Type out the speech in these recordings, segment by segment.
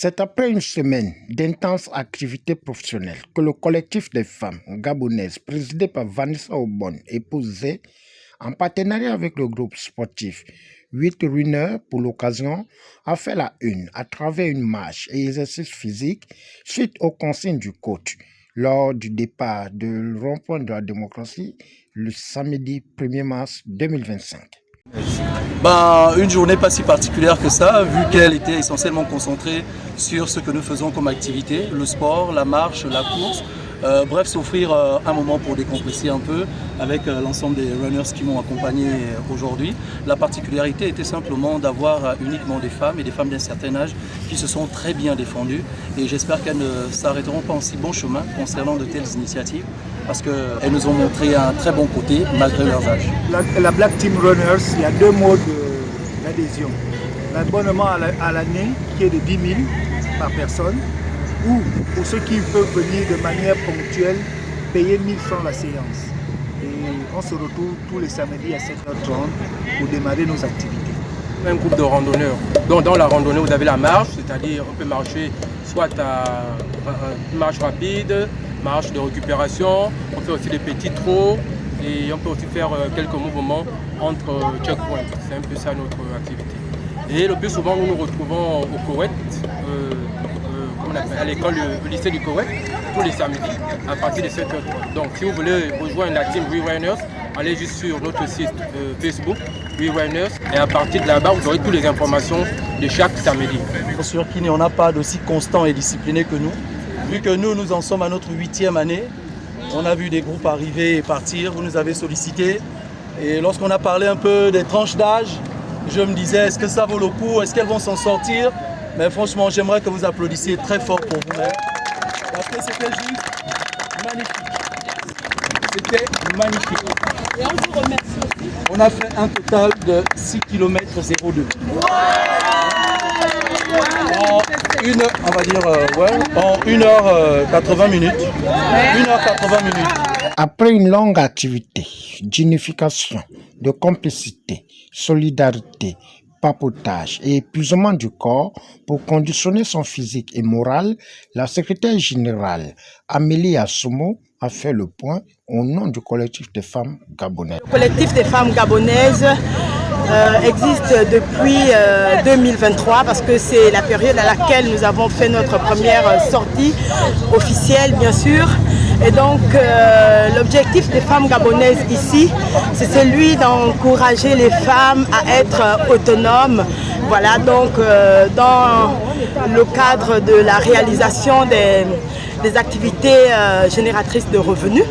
C'est après une semaine d'intenses activités professionnelles que le collectif des femmes gabonaises, présidé par Vanessa Obon, épousée, en partenariat avec le groupe sportif 8 runners pour l'occasion, a fait la une à travers une marche et exercice physique suite aux consignes du coach lors du départ de rond-point de la démocratie le samedi 1er mars 2025. Une journée pas si particulière que ça, vu qu'elle était essentiellement concentrée sur ce que nous faisons comme activité, le sport, la marche, la course. Bref, s'offrir un moment pour décompresser un peu avec l'ensemble des runners qui m'ont accompagné aujourd'hui. La particularité était simplement d'avoir uniquement des femmes et des femmes d'un certain âge qui se sont très bien défendues et j'espère qu'elles ne s'arrêteront pas en si bon chemin concernant de telles initiatives parce qu'elles nous ont montré un très bon côté malgré leurs âges. La Black Team Runners, il y a deux modes d'adhésion. L'abonnement à l'année qui est de 10 000 par personne, ou pour ceux qui peuvent venir de manière ponctuelle, payer 1 000 francs la séance. Et on se retrouve tous les samedis à 7h30 pour démarrer nos activités. Un groupe de randonneurs. Donc dans la randonnée, vous avez la marche, c'est-à-dire on peut marcher soit à marche rapide, marche de récupération, on fait aussi des petits trot et on peut aussi faire quelques mouvements entre checkpoints. C'est un peu ça notre activité. Et le plus souvent, nous nous retrouvons au Koweït, à l'école, au lycée du Koweït, tous les samedis, à partir de 7h30. Donc si vous voulez rejoindre la team We Runners, allez juste sur notre site Facebook, We Runners, et à partir de là-bas, vous aurez toutes les informations de chaque samedi. Bien sûr qu'il n'y en a pas d'aussi constant et discipliné que nous. Vu que nous en sommes à notre 8e année, on a vu des groupes arriver et partir, vous nous avez sollicité. Et lorsqu'on a parlé un peu des tranches d'âge, je me disais, est-ce que ça vaut le coup? Est-ce qu'elles vont s'en sortir? Mais franchement, j'aimerais que vous applaudissiez très fort pour vous-même. Parce que c'était juste magnifique. C'était magnifique. Et on vous remercie aussi. On a fait un total de 6 km 02. En 1h80 minutes. 1h80 minutes. Après une longue activité d'unification, de complicité, solidarité, papotage et épuisement du corps pour conditionner son physique et moral, la secrétaire générale Amélie Assomo a fait le point au nom du collectif des femmes gabonaises. Le collectif des femmes gabonaises existe depuis 2023 parce que c'est la période à laquelle nous avons fait notre première sortie officielle, bien sûr. Et donc l'objectif des femmes gabonaises ici, c'est celui d'encourager les femmes à être autonomes. Voilà, donc dans le cadre de la réalisation des activités génératrices de revenus.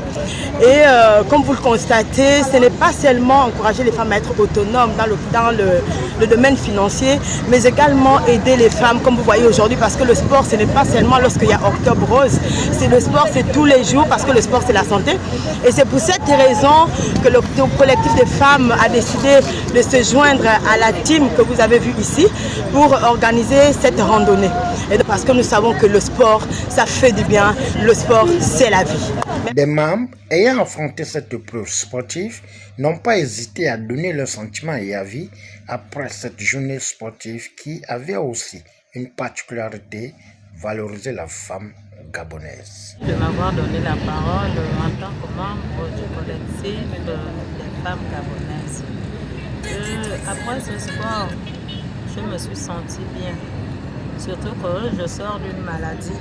Et comme vous le constatez, ce n'est pas seulement encourager les femmes à être autonomes dans le domaine financier, mais également aider les femmes, comme vous voyez aujourd'hui, parce que le sport, ce n'est pas seulement lorsqu'il y a Octobre Rose, c'est le sport, c'est tous les jours, parce que le sport, c'est la santé. Et c'est pour cette raison que le collectif des femmes a décidé de se joindre à la team que vous avez vue ici pour organiser cette randonnée. Et parce que nous savons que le sport, ça fait du bien, le sport, c'est la vie. Des membres ayant affronté cette épreuve sportive n'ont pas hésité à donner leurs sentiments et avis après cette journée sportive qui avait aussi une particularité, valoriser la femme gabonaise. De m'avoir donné la parole en tant que membre du collectif des femmes gabonaises. Après ce sport, je me suis sentie bien, surtout que je sors d'une maladie.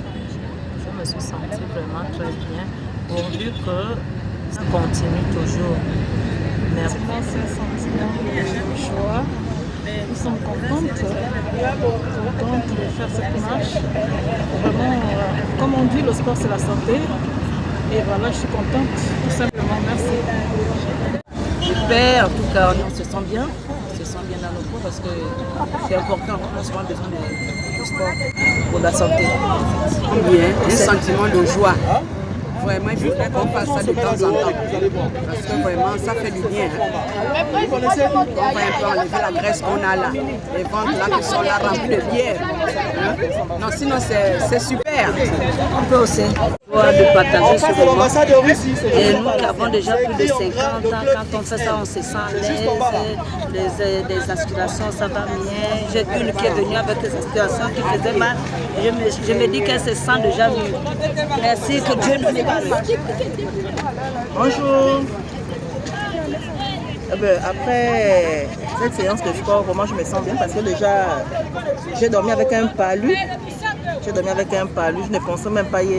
Je me suis sentie vraiment très bien, pourvu que ça continue toujours. Merci. C'est un sentiment de joie. Nous sommes contentes de faire cette marche. Vraiment, comme on dit, le sport c'est la santé. Et voilà, je suis contente, tout simplement. Merci. Super, en tout cas, on se sent bien. On se sent bien dans nos peaux parce que c'est important. On a souvent besoin de sport pour la santé. Bien, un sentiment de joie. Vraiment, il faudrait qu'on fasse ça de temps en temps. Parce que vraiment, ça fait du bien. On va un peu enlever la graisse qu'on a là. Les ventres là qui sont là remplis de bière. Non, sinon c'est super. On peut aussi de partager ce moment. Et nous qui avons déjà plus de 50 ans, quand on fait ça, on se sent à l'aise. Les aspirations, ça va bien. J'ai une qui est venue avec des aspirations qui faisaient mal. Je me dis qu'elle se sent déjà mieux. Merci, que Dieu nous bénisse. Bonjour. Après cette séance de sport, vraiment je me sens bien parce que déjà j'ai dormi avec un palu. Je ne pensais même pas y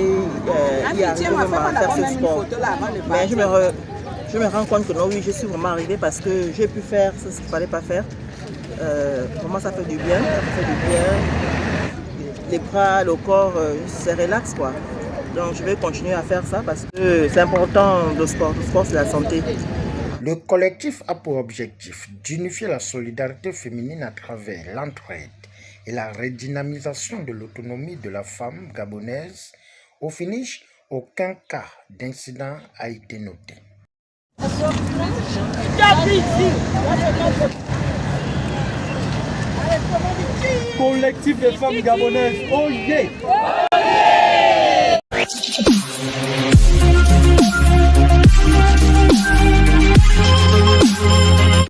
arriver même à faire ce sport. Mais je me rends compte que non, oui, je suis vraiment arrivée parce que j'ai pu faire ce qu'il ne fallait pas faire. Vraiment ça fait du bien, Les bras, le corps, c'est relax quoi. Donc je vais continuer à faire ça parce que c'est important le sport. Le sport c'est la santé. Le collectif a pour objectif d'unifier la solidarité féminine à travers l'entraide et la redynamisation de l'autonomie de la femme gabonaise. Au finish, aucun cas d'incident a été noté. Collectif des femmes gabonaises, oh yeah!